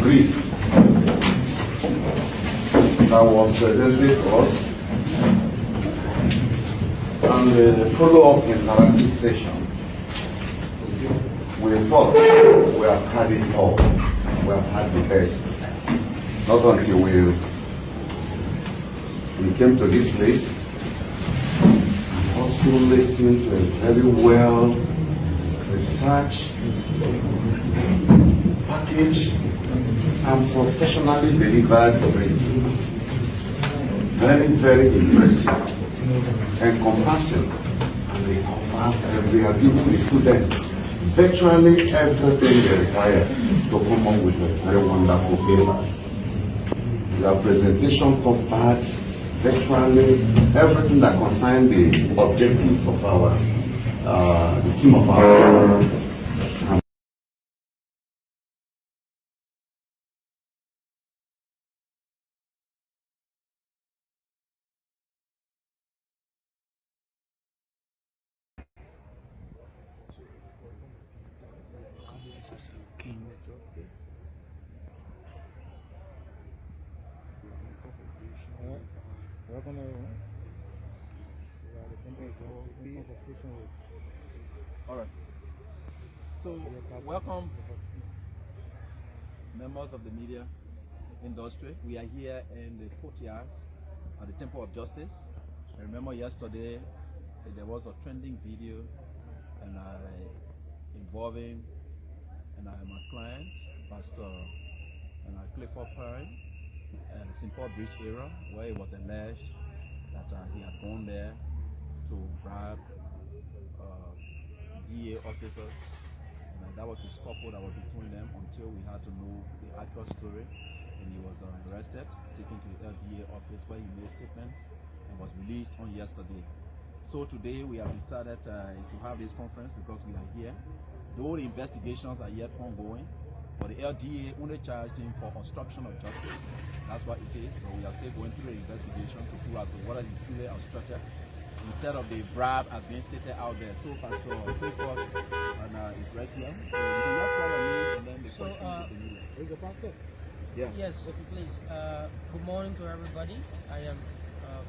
brief that was presented to us and the follow-up interactive session. We thought we have had it all. We have had the best. Not until we came to this place and also listening to a very well researched, packaged, and professionally delivered brief. Very, very impressive, encompassing, and it covers every, has given the students virtually everything they require to come up with a very wonderful paper. Your presentation covered virtually everything that concerns the objective of our, the theme of our paper. Welcome everyone. We are the conversation with. All right. So, welcome, members of the media industry. We are here in the courtyards at the Temple of Justice. I remember yesterday there was a trending video and involving my client, Pastor Clifford Perry, and the St. Paul Bridge area, where it was alleged that he had gone there to bribe DA officers. And that was a scuffle that was between them until we had to know the actual story. And he was arrested, taken to the LDA office where he made statements and was released on yesterday. So today we have decided to have this conference because we are here. Though the investigations are yet ongoing, but the LDA only charged him for obstruction of justice. That's what it is, but we are still going through the investigation to prove as to whether he truly obstructed instead of the bribe as being stated out there. So Pastor Clifford is right here. So you can just call on me and then the question to the media. Is the pastor? Yeah. Yes, please. Good morning to everybody. I am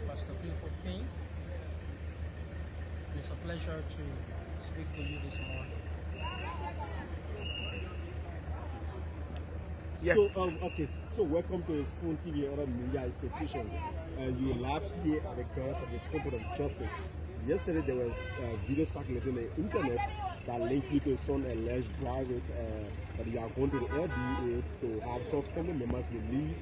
Pastor Clifford Payne. It's a pleasure to speak to you this morning. Yeah. So okay. So welcome to Spoon TV and other media institutions. You live here at the grounds of the Temple of Justice. Yesterday there was video circulating on the internet that linked you to some alleged bribe that you are going to the LDA to have some family members released,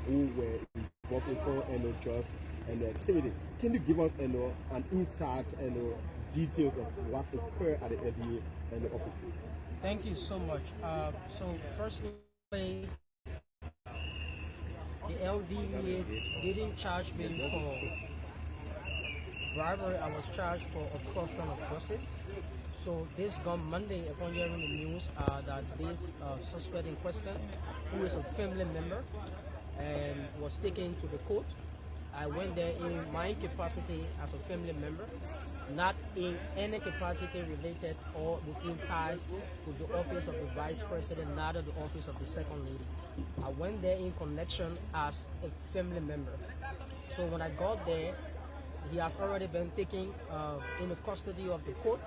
who were involved in some unjust activity. Can you give us an insight and details of what occurred at the LDA and the office? Thank you so much. So firstly, the LDA didn't charge me for bribery. I was charged for obstruction of justice. So this gone Monday, upon hearing the news that this suspect in question, who is a family member, and was taken to the court, I went there in my capacity as a family member, not in any capacity related or within ties with the office of the Vice President, neither the office of the Second Lady. I went there in connection as a family member. So when I got there, he has already been taken in the custody of the court,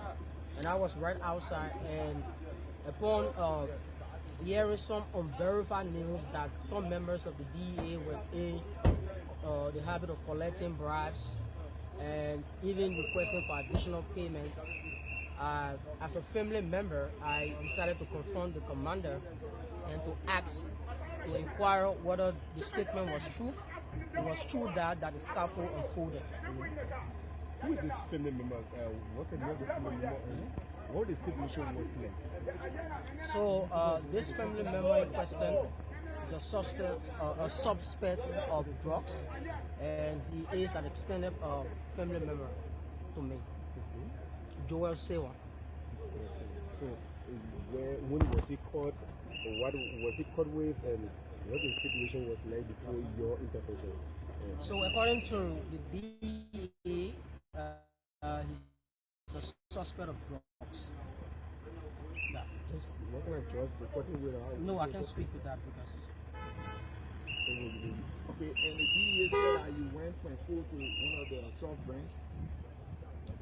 and I was right outside, and upon hearing some unverified news that some members of the DEA were in the habit of collecting bribes and even requesting for additional payments, as a family member, I decided to confront the commander and to ask, to inquire whether the statement was true. It was true that the scuffle unfolded. Who is this family member? What's the name of the family member? What the situation was like? So this family member in question is a suspect of drugs, and he is an extended family member to me. His name? Joel Sewa. So when was he caught? What was he caught with, and what the situation was like before your interventions? So according to the DEA, he's a suspect of drugs. Yeah. what kind of trust recording with her? No, I can't speak to that because. Okay, and the DEA said that you went and spoke to one of the South branch.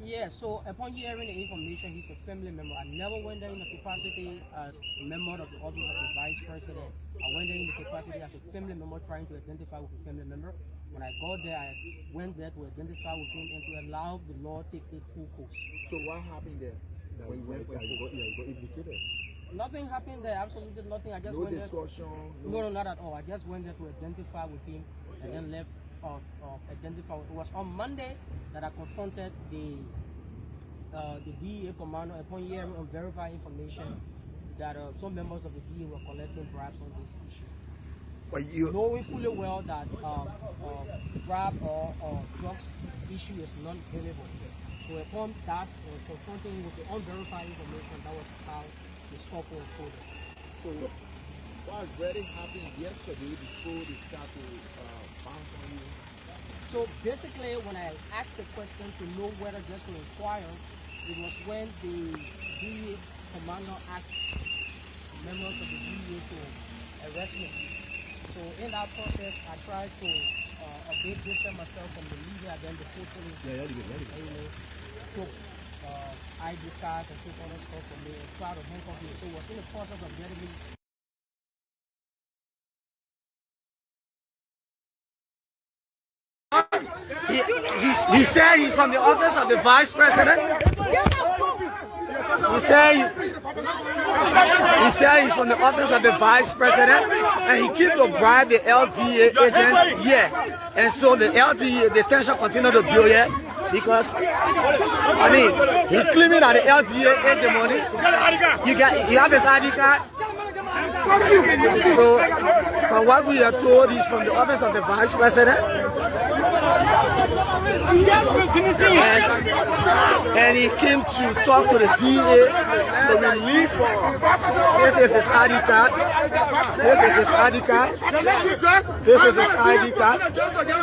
Yeah, so upon hearing the information, he's a family member. I never went there in the capacity as a member of the office of the vice president. I went there in the capacity as a family member trying to identify with a family member. When I got there, I went there to identify with him and to allow the law take it full course. So what happened there? When you went you got implicated. Nothing happened there, absolutely nothing. I just no went discussion. there. No, not at all. I just went there to identify with him and then left. Identify. It was on Monday that I confronted the DEA commander upon hearing unverified information that some members of the DEA were collecting bribes on this issue. But you Knowing fully well that bribe or drugs issue is non-billable. So upon that, confronting with the unverified information, that was how the scuffle unfolded. So what already happened yesterday before they start to bounce on you? So basically, when I asked the question to know whether just to inquire, it was when the DEA commander asked members of the DEA to arrest me. So in that process, I tried to distance myself from the media, then the forcefully took ID cards and took other stuff from me and tried to handcuff me. So it was in the process of getting me. He said he's from the office of the vice president. He said he's from the office of the vice president, and he keeps to bribe the LDA agents here. And so the LDA, the tension continue to build here because, I mean, he claiming that the LDA ate the money. You have his ID card. So, from what we are told, he's from the office of the vice president. And he came to talk to the DA to release. This is his ID card. This is his ID card. This is his ID card.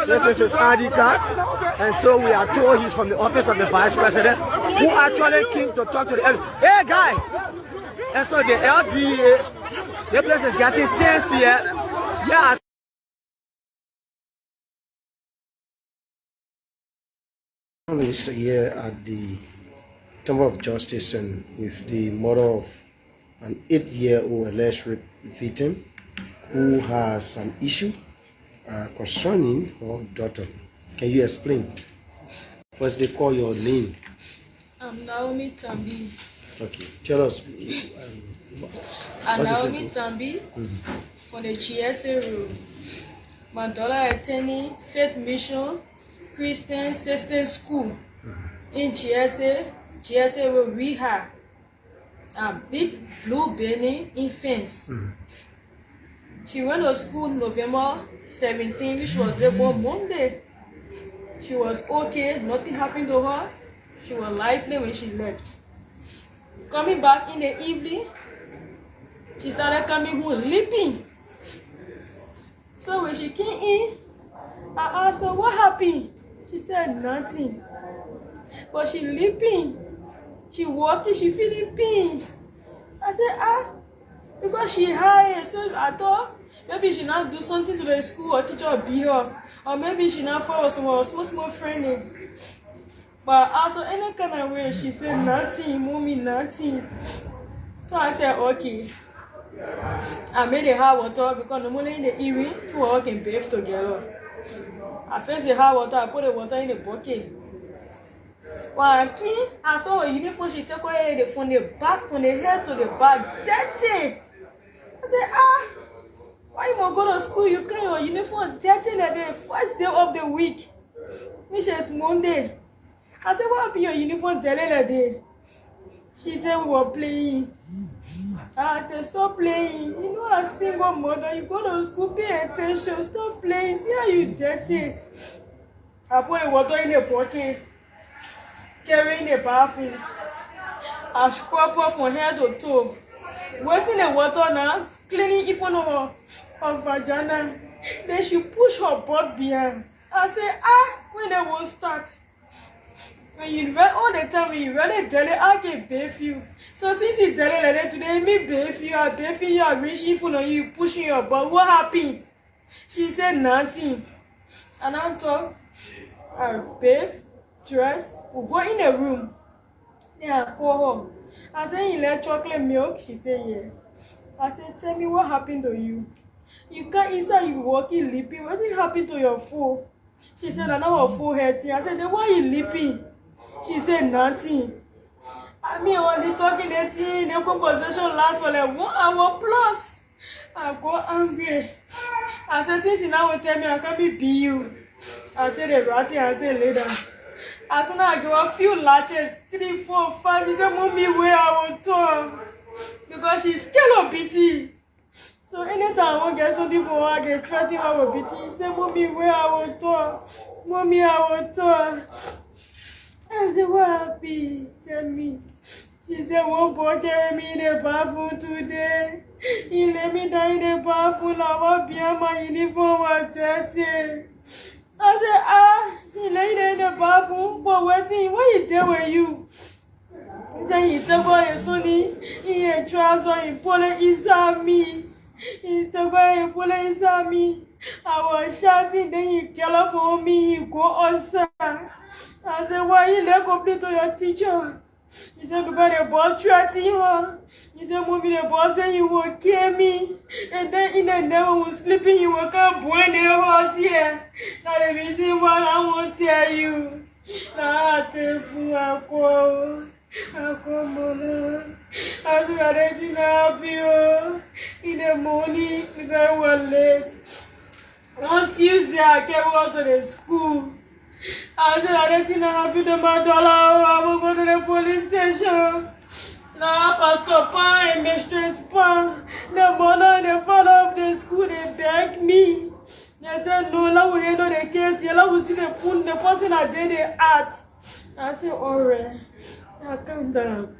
This is his ID card. And so we are told he's from the office of the vice president, who actually came to talk to the LDA. Hey, guy! And so the LDA, the place is getting tense here. Yeah. Is here at the Temple of Justice and with the mother of an 8-year-old alleged rape victim who has an issue concerning her daughter. Can you explain? First, they call your name. I'm Naomi Tambi. Okay, tell us. I'm Naomi Tambi for the GSA Road. My daughter attending Faith Mission Christian System School in GSA Road, Rehab. A big blue building in fence. She went to school November 17, which was there on Monday. She was okay, nothing happened to her. She was lively when she left. Coming back in the evening, she started coming home leaping. So when she came in, I asked her, what happened? She said nothing. But she leaping. She walking, she feeling pain. I said, because she high, so I thought maybe she not do something to the school or teacher or be her. Or maybe she not follow someone small friend. But also any kind of way, she said nothing, mommy, nothing. So I said, okay. I made the hot water because normally in the evening, 2 of us can bathe together. I fetched the hot water, I put the water in the bucket. When I came, I saw a uniform, she took her from the back, from the head to the back, dirty. I said, why you must go to school? You carry your uniform dirty like the first day of the week, which is Monday. I said, what happened your uniform dirty like that? She said, we were playing. I said, stop playing. You know, a single mother, you go to school, pay attention, stop playing. See how you dirty. I put the water in the bucket, carrying the bathroom. I scrub her from head to toe. Wasting the water now, cleaning in front of her vagina. Then she pushed her butt behind. I said, when they will start. When you all the time, when you really daily, I can bathe you. So since he tell it like that today, me bath you, I bathing you, I'm reaching for you, pushing your butt. What happened? She said nothing. And I talk, I bathe, dress, we go in the room. Then I call her. I said, you like chocolate milk? She said, yeah. I said, tell me what happened to you. You can't inside you walking leaping. What did happen to your foot? She said, I know her foot hurting. I said, then why are you leaping? She said, nothing. I mean, only talking that thing, the conversation lasts for like 1 hour plus. I got angry. I said, since you now will tell me I can't be you. I tell the ratty and say later. As soon as I give a few latches, 3, 4, 5, she said, Mommy, where I will talk. Because she's scared of BT. So anytime I want to get something for her, I get threatened her with BT. She said, Mommy, where I will talk. Mommy, I will talk. I said, what happened? Tell me. She said, one boy carried me in the bathroom today. He let me down in the bathroom. I was behind my uniform at 30. I said, he lay there in the bathroom for waiting. What he did with you? He said, he took out his sonny. He had trousers, he pulled it inside me. He took out, he pulled it inside me. I was shouting, then he called up for me. He go outside. I said, why you let complete to your teacher? He said, because the boss threatened her. He said, Mommy, the boss said you will kill me. And then in the night when we were sleeping, you will come burn the house here. Now the reason why I won't tell you. Now I tell you, I call Mona. I said, I didn't help you. In the morning, because I was late. On Tuesday, I came out to the school. I said, I didn't happen to my daughter. I will go to the police station. Now, Pastor Pan and Mistress Pan, the mother and the father of the school, they begged me. They said, no, now we handle the case. Now we see the person that did the act. I said, all right. Now, calm down.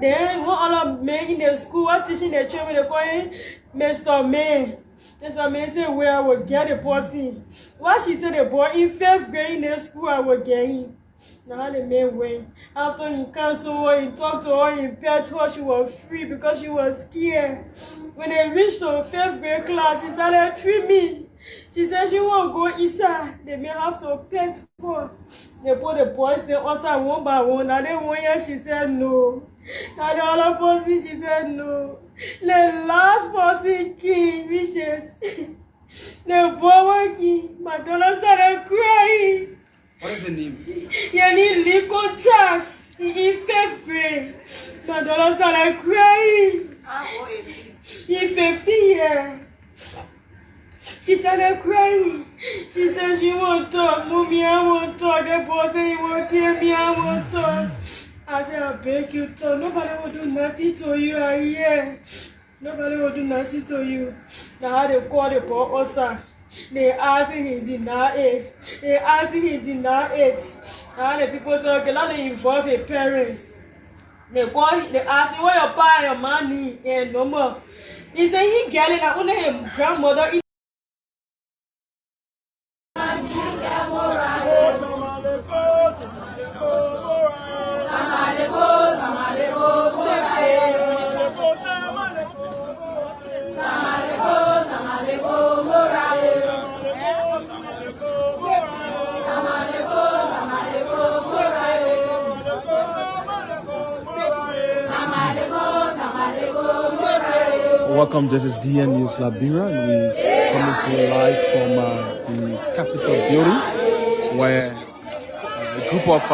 Then, when all of men in the school are teaching the children, they call him Mr. May. Mr. May said, where I will get the person. Why she said the boy in 5th grade in the school, I will get him. Now the man went. After he canceled her, he talked to her, he pet her, she was free because she was scared. When they reached the 5th grade class, she started treating me. She said she won't go inside. They may have to pet her. They put the boys there outside one by one. Now they 1 year, she said no. Now the other person, she said no. The last person came, which is the boy came. My daughter started crying. What is the name? Your name Lincoln Charles in 5th grade. My daughter started crying. How old is he? In 15 years. She started crying. She said she won't talk. Mommy, I won't talk. The boy said he won't kill me. I won't talk. I said, I beg you, talk. Nobody will do nothing to you. I hear. Nobody will do nothing to you. Now they call the boy also. They asked him, he denied it. They asked him, he denied it. Now the people say, okay, now they involve the parents. They ask him, what your pa and your mommy and no more. He said, he get it, like only his grandmother. Welcome, this is DN News Liberia, and we're coming to you live from the Capitol building, where a group of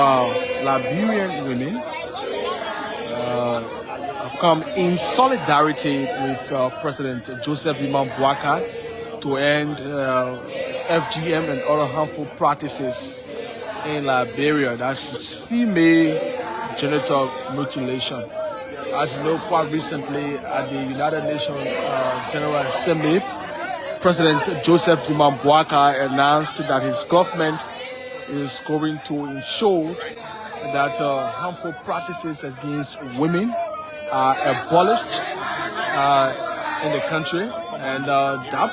Liberian women have come in solidarity with President Joseph Liman Boakai to end FGM and other harmful practices in Liberia. That's female genital mutilation. As you know, quite recently at the United Nations General Assembly, President Joseph Liman Boakai announced that his government is going to ensure that harmful practices against women are abolished in the country, and that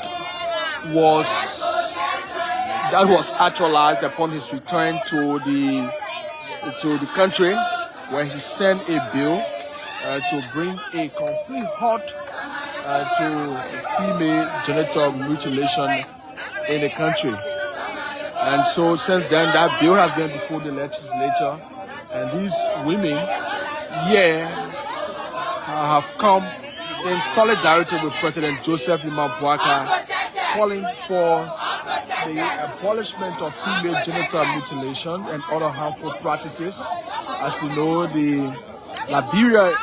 was actualized upon his return to the country, where he sent a bill to bring a complete halt to female genital mutilation in the country. And so since then, that bill has been before the legislature, and these women here have come in solidarity with President Joseph Liman Boakai, calling for the abolishment of female genital mutilation and other harmful practices. As you know, the Liberia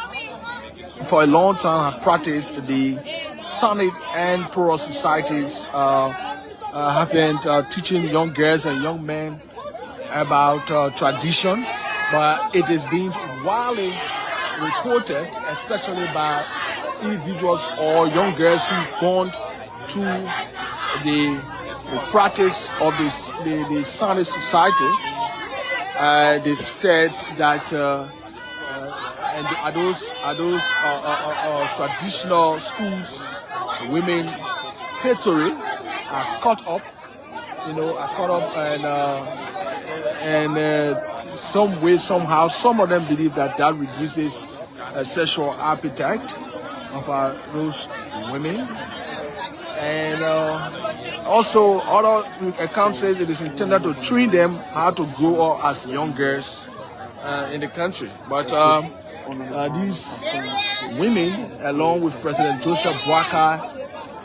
for a long time have practiced the Sonnet and Plural societies have been teaching young girls and young men about tradition, but it is being widely reported, especially by individuals or young girls who've gone through the practice of the Sonnet society. They've said that and those traditional schools, women catering are caught up, and some way, somehow, some of them believe that reduces sexual appetite of those women. And also, other accounts say it is intended to train them how to grow up as young girls in the country. But these women, along with President Joseph Boakai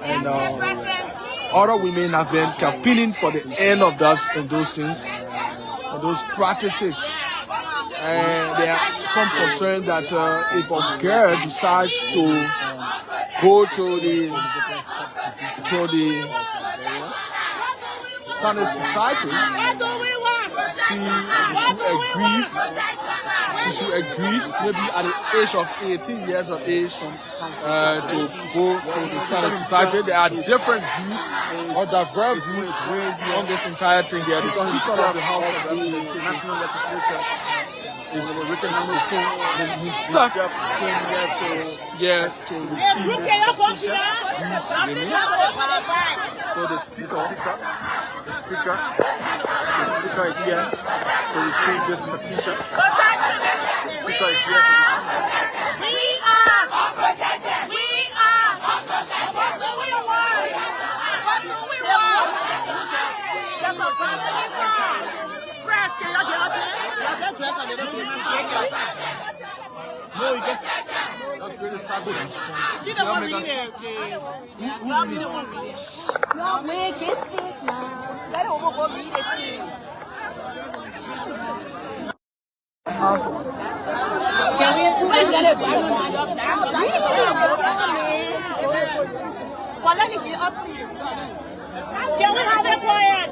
and other women, have been campaigning for the end of those things, those practices. And there are some concern that if a girl decides to go to the Sonnet society, she should agree maybe at the age of 18 years of age to go to the Sonnet society. There are different views or diverse views on this entire thing. There are the Speaker of the House of Representatives, National Legislature, is written himself came here to receive these women. So the speaker is here to receive this petition. The speaker is here to We are unprotected. We are unprotected. What do we want? What do we want? No, you get that's really savage. No, we get space now. Let them go read it. Can we get it back? Well, let me get up here. Can we have it quiet?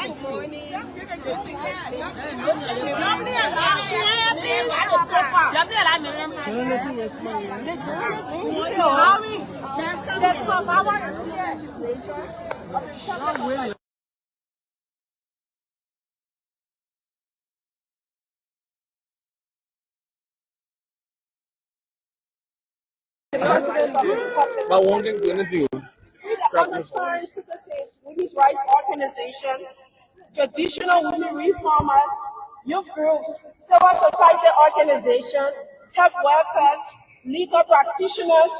Good morning. Concerned citizens, women's rights organizations, traditional women reformers, youth groups, civil society organizations, health workers, legal practitioners,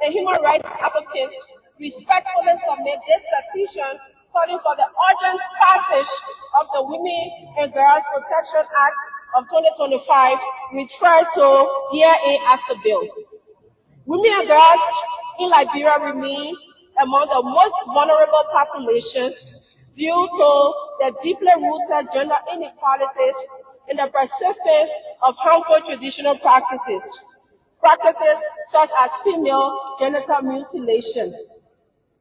and human rights advocates respectfully submit this petition calling for the urgent passage of the Women and Girls Protection Act of 2025, referred to herein as the bill. Women and girls in Liberia remain among the most vulnerable populations due to the deeply rooted gender inequalities and the persistence of harmful traditional practices such as female genital mutilation,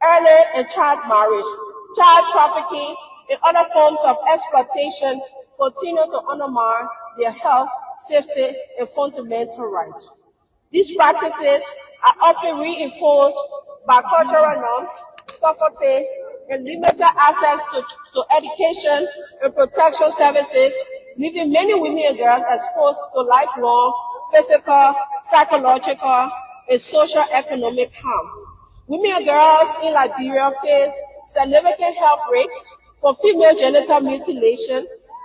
early and child marriage, child trafficking, and other forms of exploitation continue to undermine their health, safety, and fundamental rights. These practices are often reinforced by cultural norms, poverty, and limited access to education and protection services, leaving many women and girls exposed to lifelong physical, psychological, and socio-economic harm. Women and girls in Liberia face significant health risks for female genital mutilation,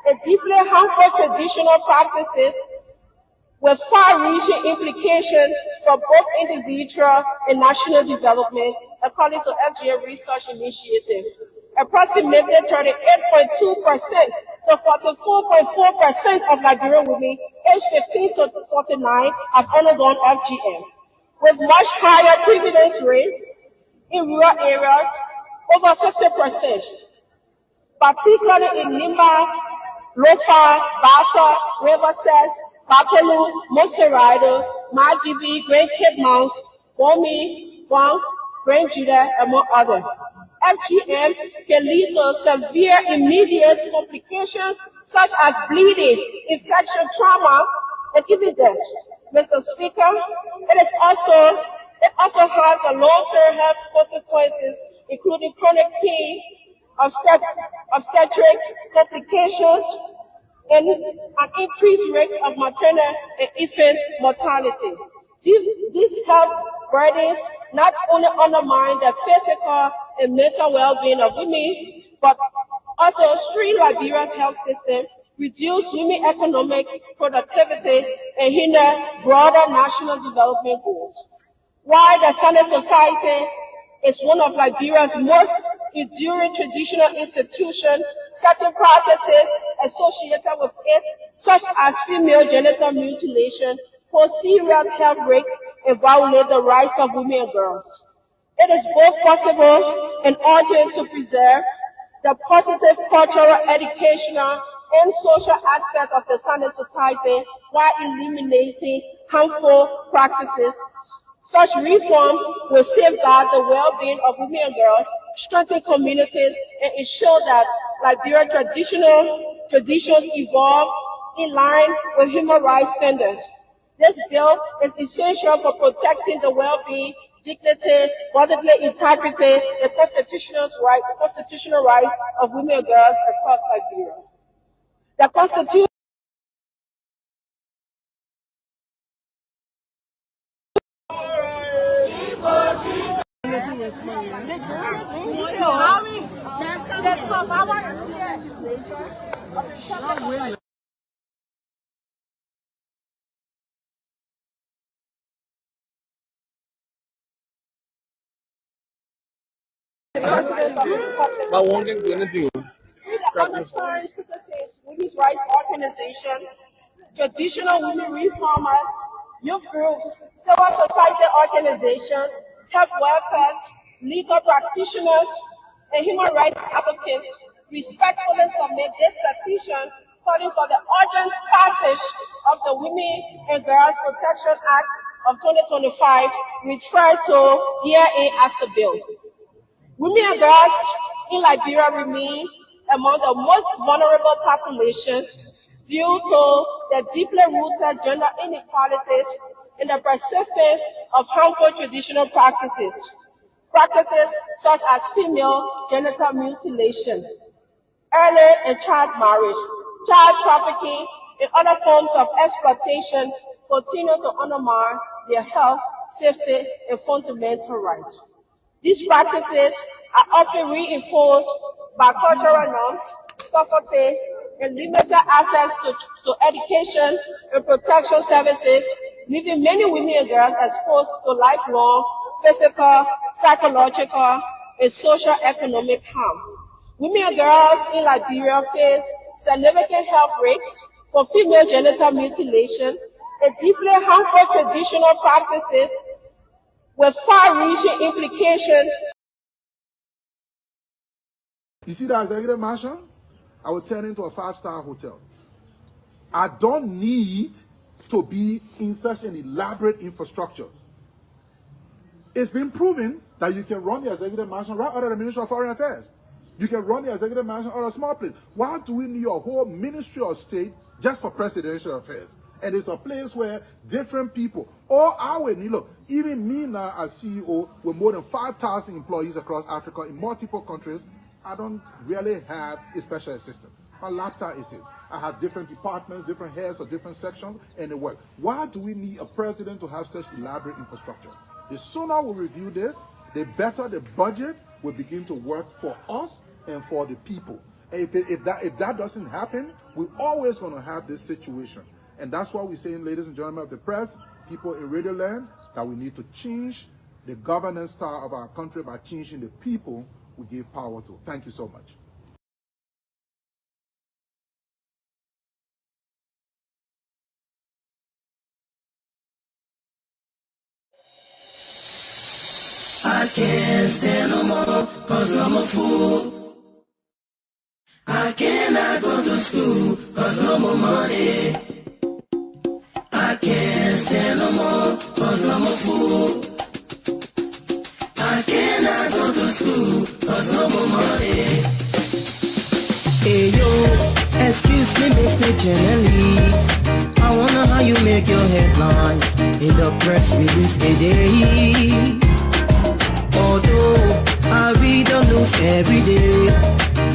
a deeply harmful traditional practices with far-reaching implications for both individual and national development, according to FGM Research Initiative. Approximately 38.2% to 44.4% of Liberian women aged 15 to 49 have undergone FGM, with much higher prevalence rate in rural areas, over 50%, particularly in Nimba, Lofa, Bassa, Riverside, Bapelu, Monserrado, Magibi, Grand Cape Mount, Bomi, Wang, Grand Judah, among others. FGM can lead to severe immediate complications such as bleeding, infection, trauma, and even death. Mr. Speaker, it also has a long-term health consequences, including chronic pain, obstetric complications, and an increased rates of maternal and infant mortality. These health burdens not only undermine the physical and mental well-being of women, but also strain Liberia's health system, reduce women's economic productivity, and hinder broader national development goals. While the Sane Society is one of Liberia's most enduring traditional institutions, certain practices associated with it, such as female genital mutilation, pose serious health risks and violate the rights of women and girls. It is both possible and urgent to preserve the positive cultural, educational, and social aspect of the Sane Society while eliminating harmful practices. Such reform will safeguard the well-being of women and girls, strengthen communities, and ensure that Liberian traditions evolve in line with human rights standards. This bill is essential for protecting the well-being, dignity, bodily integrity, and constitutional rights of women and girls across Liberia. The Constitution Concerned Citizens Women's Rights Organization, traditional women reformers, youth groups, civil society organizations, health workers, legal practitioners, and human rights advocates respectfully submit this petition calling for the urgent passage of the Women and Girls Protection Act of 2025, referred to herein as the bill. Women and girls in Liberia remain among the most vulnerable populations due to the deeply rooted gender inequalities and the persistence of harmful traditional practices such as female genital mutilation, early and child marriage, child trafficking, and other forms of exploitation continue to undermine their health, safety, and fundamental rights. These practices are often reinforced by cultural norms, poverty, and limited access to education and protection services, leaving many women and girls exposed to lifelong physical, psychological, and socio-economic harm. Women and girls in Liberia face significant health risks for female genital mutilation and deeply harmful traditional practices with far-reaching implications. You see that executive mansion? I will turn into a 5-star hotel. I don't need to be in such an elaborate infrastructure. It's been proven that you can run the executive mansion right out of the Ministry of Foreign Affairs. You can run the executive mansion out of a small place. Why do we need a whole Ministry of State just for presidential affairs? And it's a place where different people, all our need, look, even me now as CEO with more than 5,000 employees across Africa in multiple countries, I don't really have a special assistant. My laptop is it. I have different departments, different heads of different sections, and they work. Why do we need a president to have such elaborate infrastructure? The sooner we review this, the better the budget will begin to work for us and for the people. If that doesn't happen, we're always going to have this situation. And that's why we're saying, ladies and gentlemen of the press, people in Radio Land, that we need to change the governance style of our country by changing the people we give power to. Thank you so much. I can't stand no more, cause no more food. I cannot go to school, cause no more money. I can't stand no more, cause no more food. I cannot go to school, cause no more money. Hey yo, excuse me Mr. Journalist, I wonder how you make your headlines in the press release today. Although I read the news every day,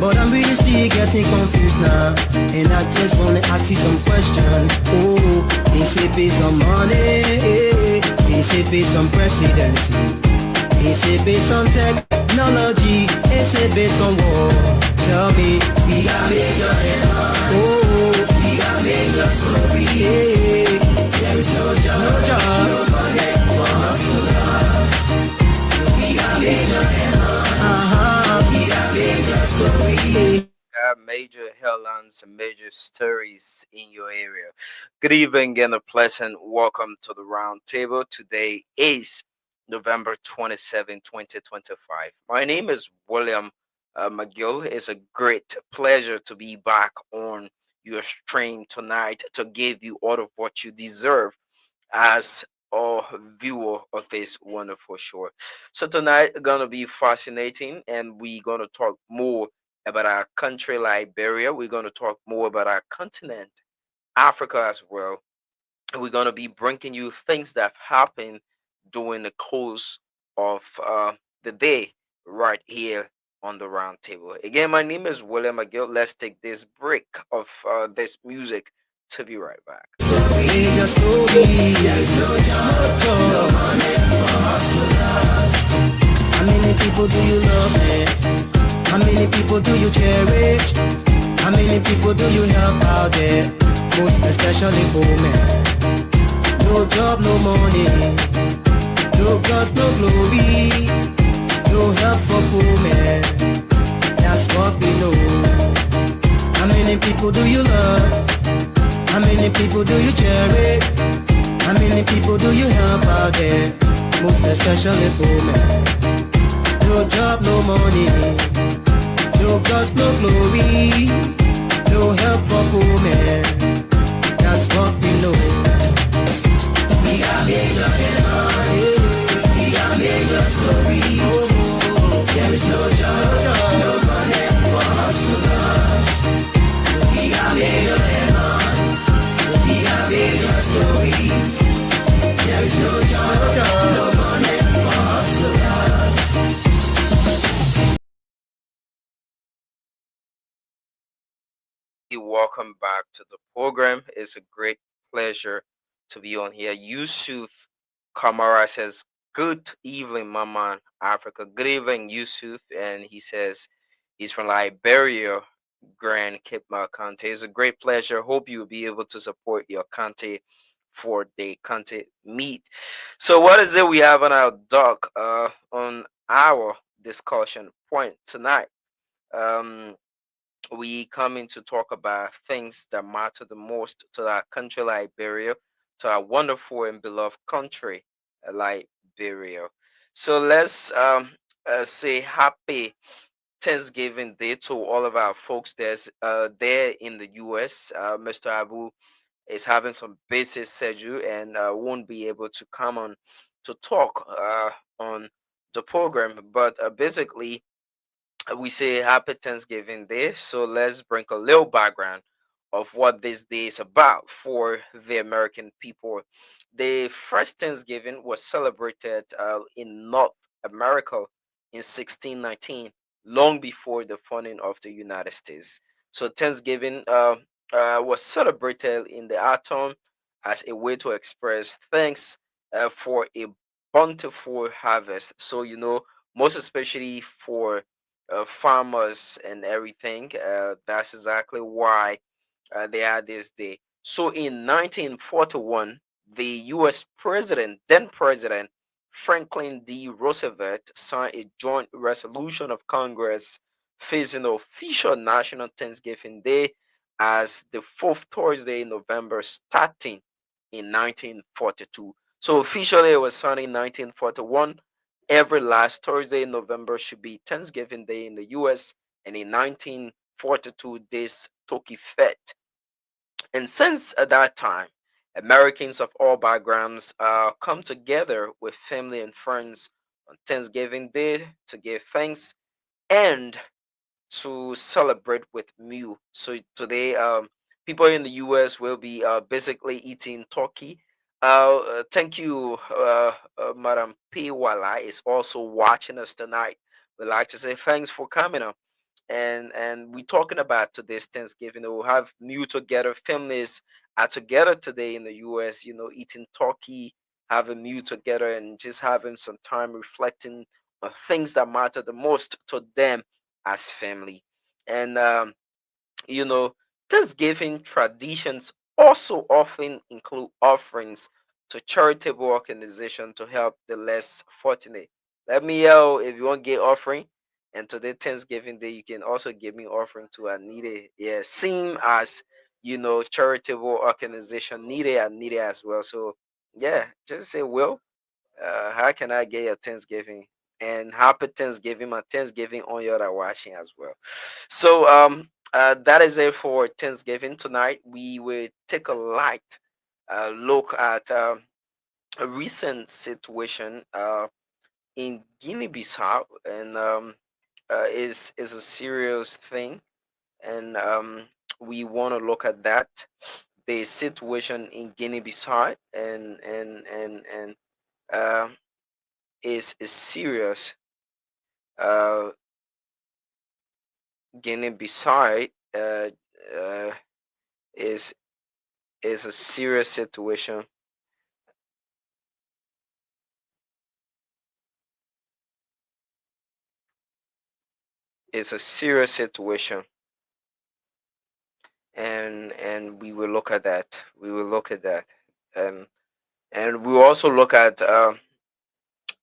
but I'm really still getting confused now, and I just wanna ask you some questions. Oh, is it based on money? Is it based on presidency? Is it based on technology? Is it based on war? Tell me, we got major headlines. Oh, we got major story. Yeah. There is no job, no money for hustlers. We got major headlines. We got major stories. Major headlines and major stories in your area. Good evening and a pleasant welcome to the round table. Today is November 27, 2025. My name is William McGill. It's a great pleasure to be back on your stream tonight to give you all of what you deserve as a viewer of this wonderful show. So tonight gonna be fascinating, and we're gonna talk more about our country, Liberia. We're gonna talk more about our continent, Africa as well. And we're gonna be bringing you things that have happened during the course of the day right here on the round table. Again, my name is William McGill. Let's take this break of this music to be right back. How many people do you love, man? How many people do you cherish? How many people do you help out there? Most especially women. No job, no money. No girls, no glory. No help for poor men. That's what we know. How many people do you love? How many people do you cherish? How many people do you help out there? Most especially poor men. No job, no money. No girls, no glory. No help for poor men. That's what we know. We got major headlines. We got major stories. There is no job, no money for hustlers. We got major headlines. We got major stories. There is no job, no money for hustlers. Welcome back to the program. It's a great pleasure to be on here. Yusuf Kamara says, "Good evening, Mama Africa." Good evening, Yusuf. And he says he's from Liberia, Grand Cape County. It's a great pleasure. Hope you will be able to support your county for the county meet. So, what is it we have on our dock on our discussion point tonight? We come in to talk about things that matter the most to our country, Liberia, to our wonderful and beloved country, Liberia. So let's say happy Thanksgiving Day to all of our folks there in the U.S. Mr. Abu is having some busy schedule and won't be able to come on to talk on the program. But basically, we say happy Thanksgiving Day. So let's bring a little background of what this day is about for the American people. The first Thanksgiving was celebrated in North America in 1619, long before the founding of the United States. So Thanksgiving was celebrated in the autumn as a way to express thanks for a bountiful harvest. So, most especially for farmers and everything. That's exactly why they had this day. So in 1941, the U.S. president, then President Franklin D. Roosevelt, signed a joint resolution of Congress fixing the official National Thanksgiving Day as the fourth Thursday in November, starting in 1942. So officially, it was signed in 1941. Every last Thursday in November should be Thanksgiving Day in the U.S., and in 1942, this took effect. And since at that time, Americans of all backgrounds come together with family and friends on Thanksgiving Day to give thanks and to celebrate with meal. So today, people in the U.S. will be basically eating turkey. Thank you, Madam P. Wala is also watching us tonight. We'd like to say thanks for coming up, and we talking about today's Thanksgiving. We'll have meal together. Families are together today in the U.S. Eating turkey, having meal together, and just having some time reflecting on things that matter the most to them as family. And you know, Thanksgiving traditions also often include offerings to charitable organizations to help the less fortunate. Let me know if you want to get offering. And today, Thanksgiving Day, you can also give me offering to a needy. Yeah, same as charitable organization needed and needed as well. So yeah, just say, Will, how can I get your Thanksgiving? And happy Thanksgiving, my Thanksgiving on your are watching as well. So that is it for Thanksgiving tonight. We will take a light look at a recent situation in Guinea-Bissau, and is a serious thing, and we want to look at that, the situation in Guinea-Bissau, and uh, is serious. Uh, Guinea-Bissau uh, is is a serious situation. It's a serious situation, and we will look at that. We will look at that, and we will also look at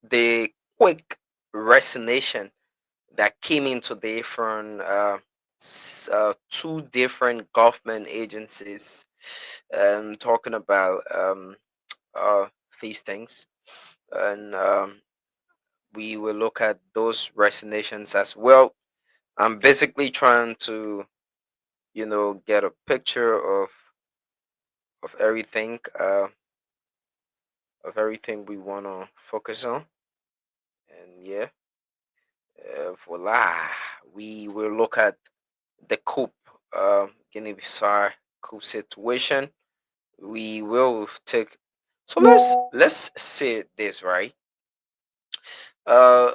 the quick resignation that came in today from two different government agencies, talking about uh, these things, and we will look at those resignations as well. I'm basically trying to, get a picture of everything, we want to focus on, and yeah, voila, we will look at the coup, Guinea-Bissau coup situation. We will take. So let's say this, right. Uh,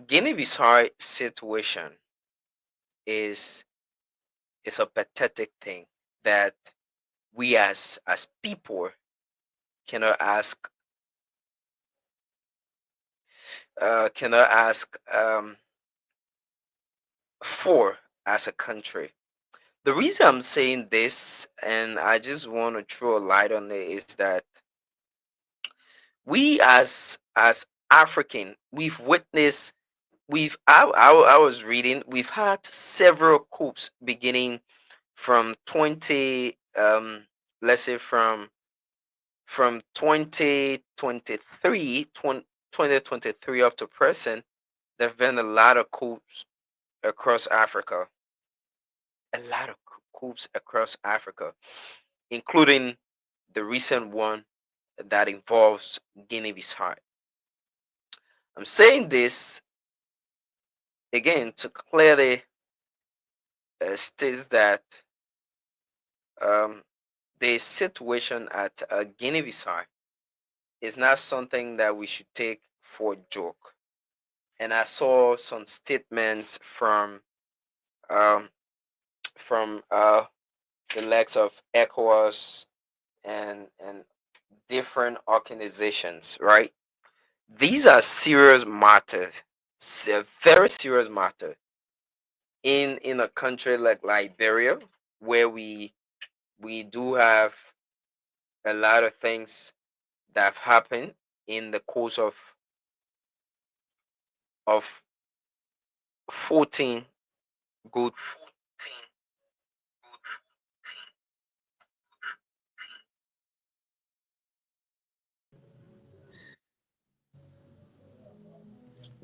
Guinea-Bissau situation is a pathetic thing that we as people cannot ask for as a country. The reason I'm saying this, and I just want to throw a light on it, is that we as African, we've witnessed, I was reading, we've had several coups beginning from 20 let's say from 2023 up to present. There have been a lot of coups across Africa, a lot of coups across Africa, including the recent one that involves Guinea-Bissau. I'm saying this again to clearly state that um, the situation at Guinea-Bissau is not something that we should take for a joke. And I saw some statements um, from the likes of ECOWAS and different organizations, right? These are serious matters, very serious matter. in a country like Liberia, where we do have a lot of things that have happened in the course of 14 good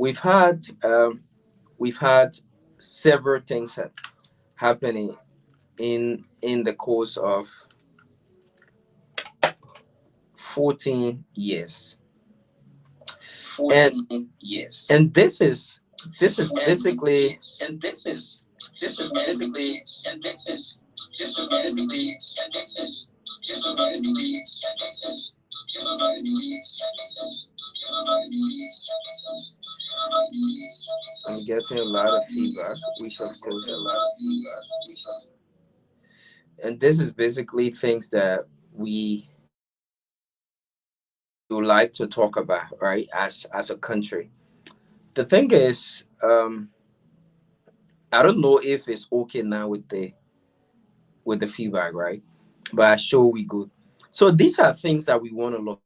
we've had several things happening in the course of 14 years. 14 years. And this is basically and this is basically and this is basically and this is basically and this is I'm getting a lot of feedback. We should close a lot of feedback. And this is basically things that we would like to talk about, right? As a country. The thing is, I don't know if it's okay now with the feedback, right? But I'm sure we good. So these are things that we want to look.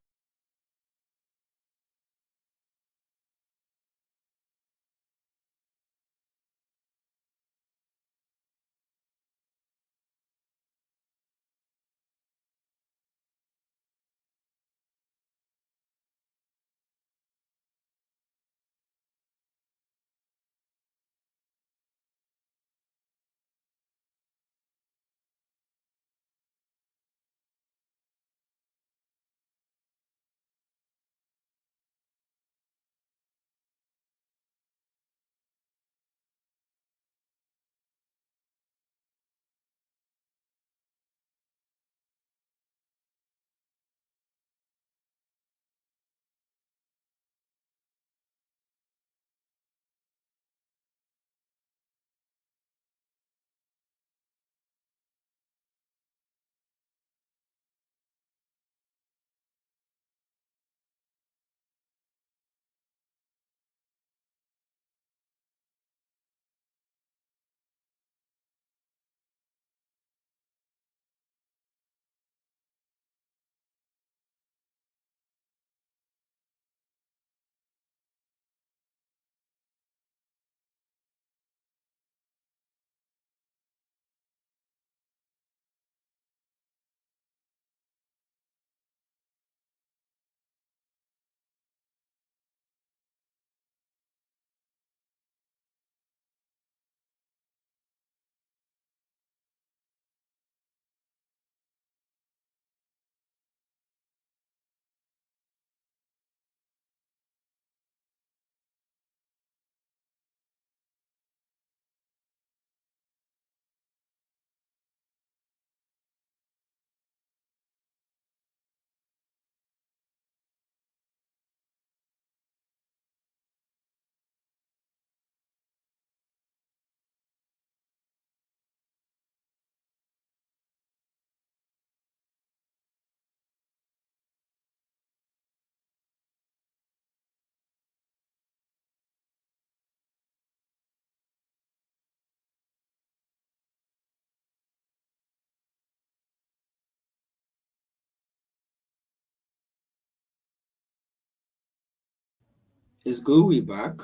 It's good we back,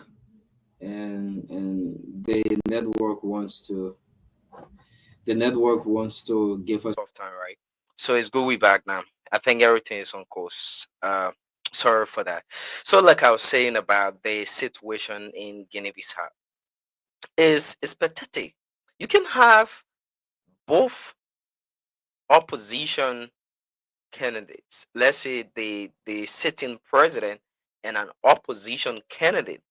and the network wants to give us off time, right? So it's good we back now. I think everything is on course. Sorry for that. So like I was saying about the situation in Guinea-Bissau is pathetic. You can have both opposition candidates. Let's say the sitting president and an opposition candidate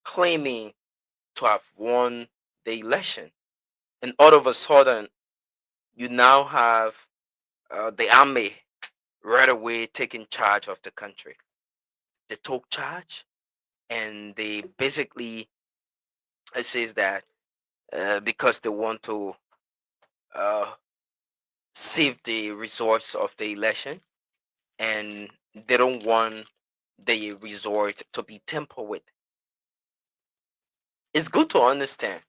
claiming to have won the election, and all of a sudden you now have the army right away taking charge of the country. They took charge, and they basically it says that because they want to uh, save the results of the election, and they don't want the result to be tampered with. It's good to understand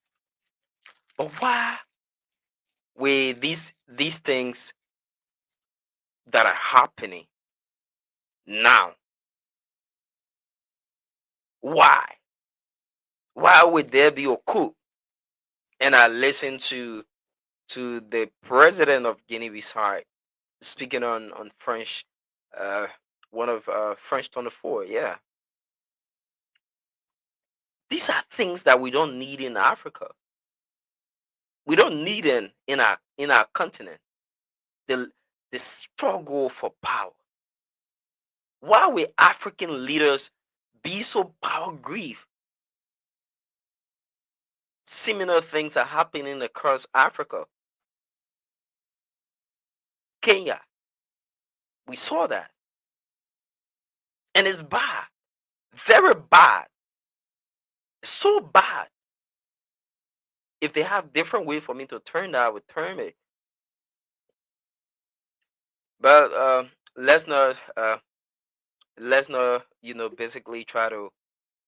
But why with these things that are happening now? Why? Why would there be a coup? And I listened to the president of Guinea-Bissau speaking on French, uh, one of French 24. Yeah, these are things that we don't need in Africa. We don't need in our continent. The the struggle for power. Why will African leaders be so power grieved? Similar things are happening across Africa. Kenya, we saw that. And it's bad. Very bad. So bad. If they have different way for me to turn that, I would turn it. But let's not basically try to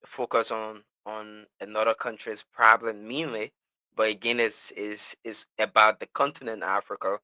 focus on another country's problem mainly. But again, is about the continent Africa.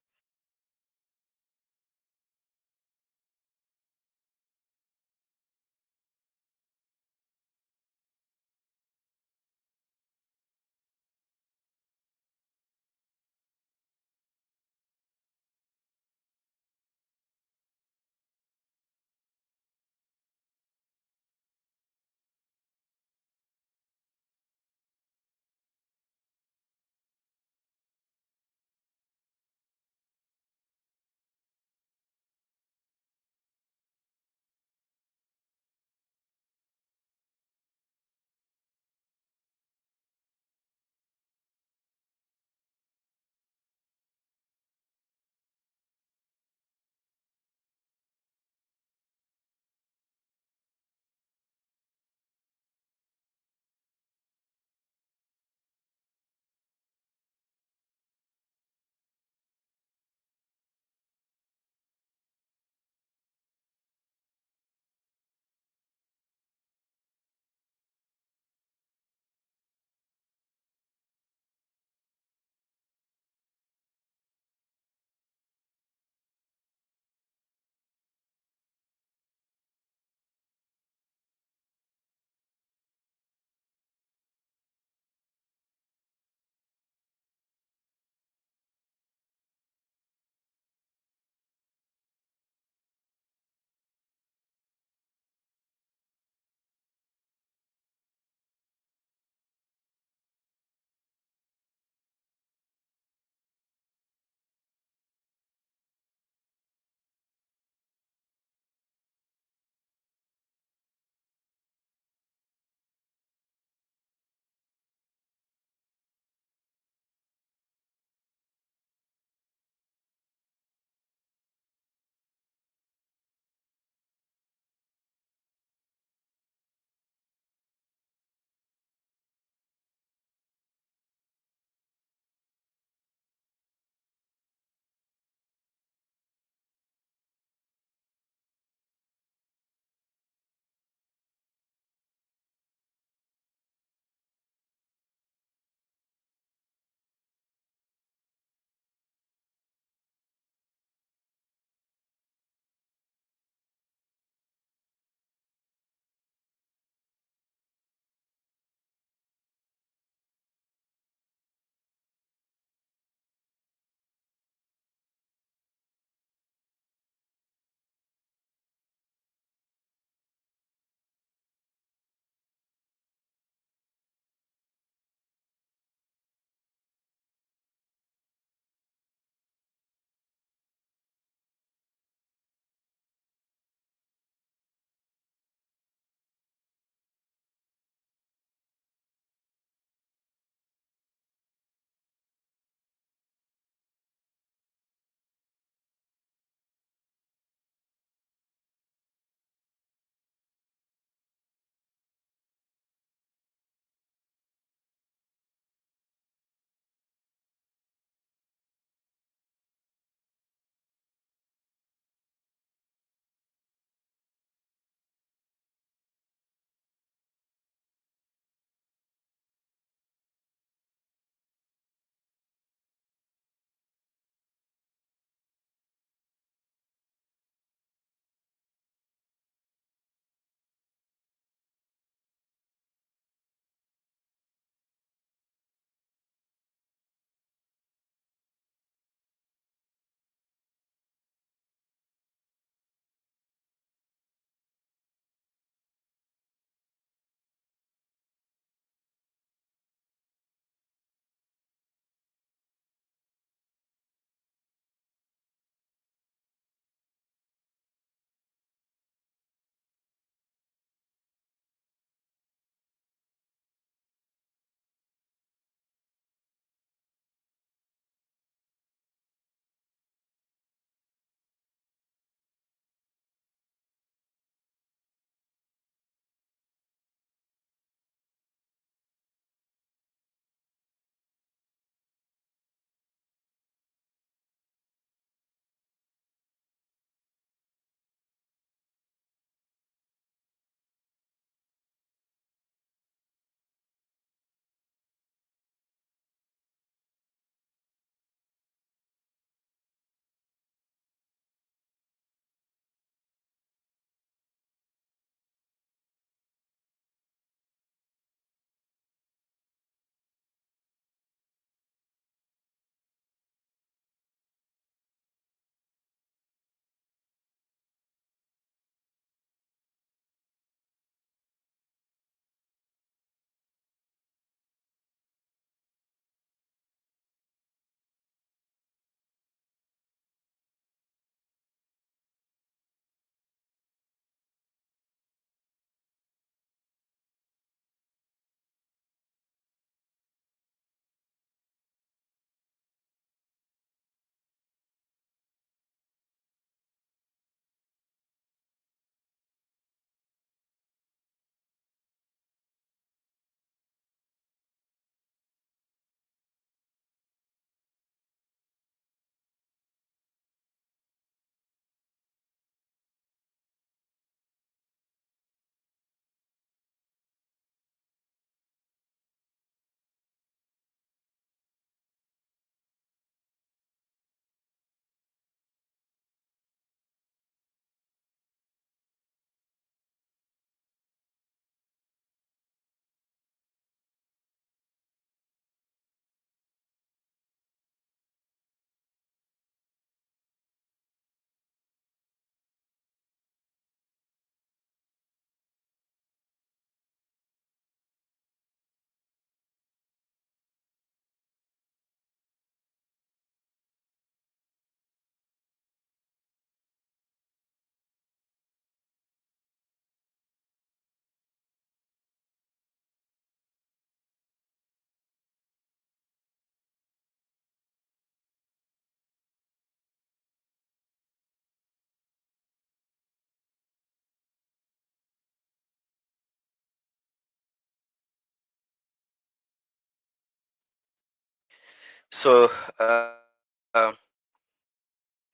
So um,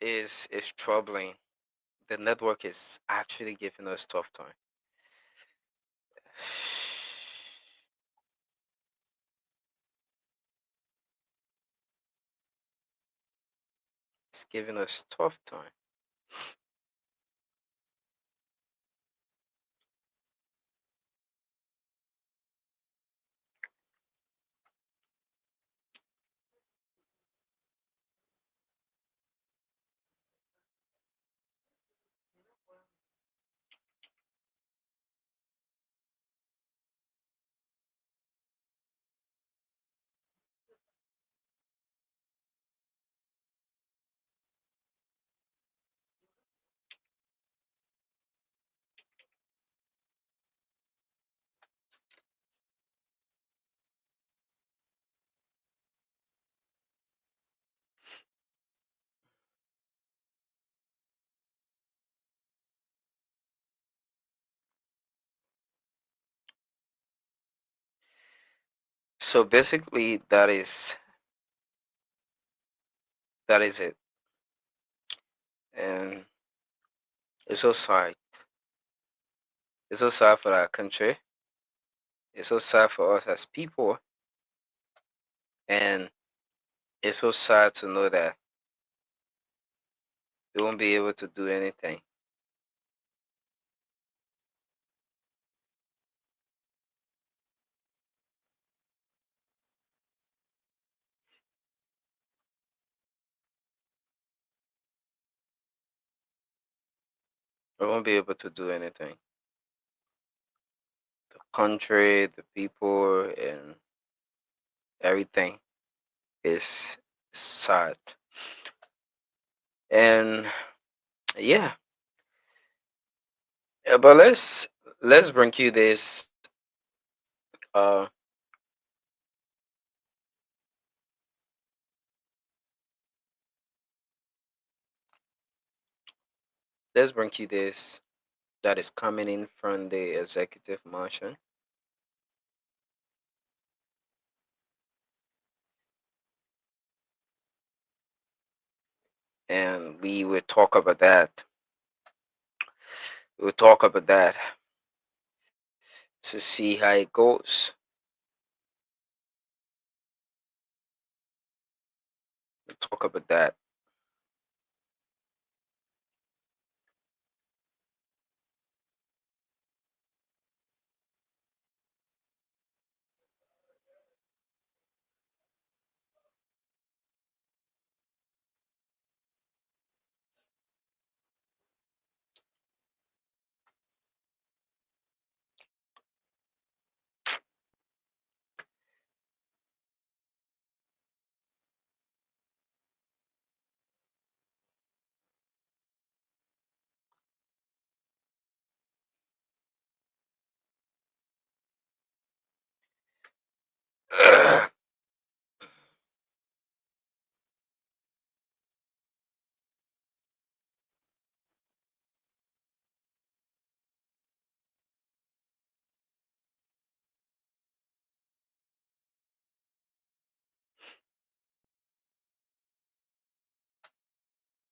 is troubling. The network is actually giving us tough time. It's giving us tough time. So basically, that is it, and it's so sad. It's so sad for our country. It's so sad for us as people, and it's so sad to know that we won't be able to do anything. We won't be able to do anything. The country, the people, and everything is sad. And yeah, but let's bring you this. Uh, let's bring you this that is coming in from the executive mansion. And we will talk about that. We'll talk about that to see how it goes. We'll talk about that.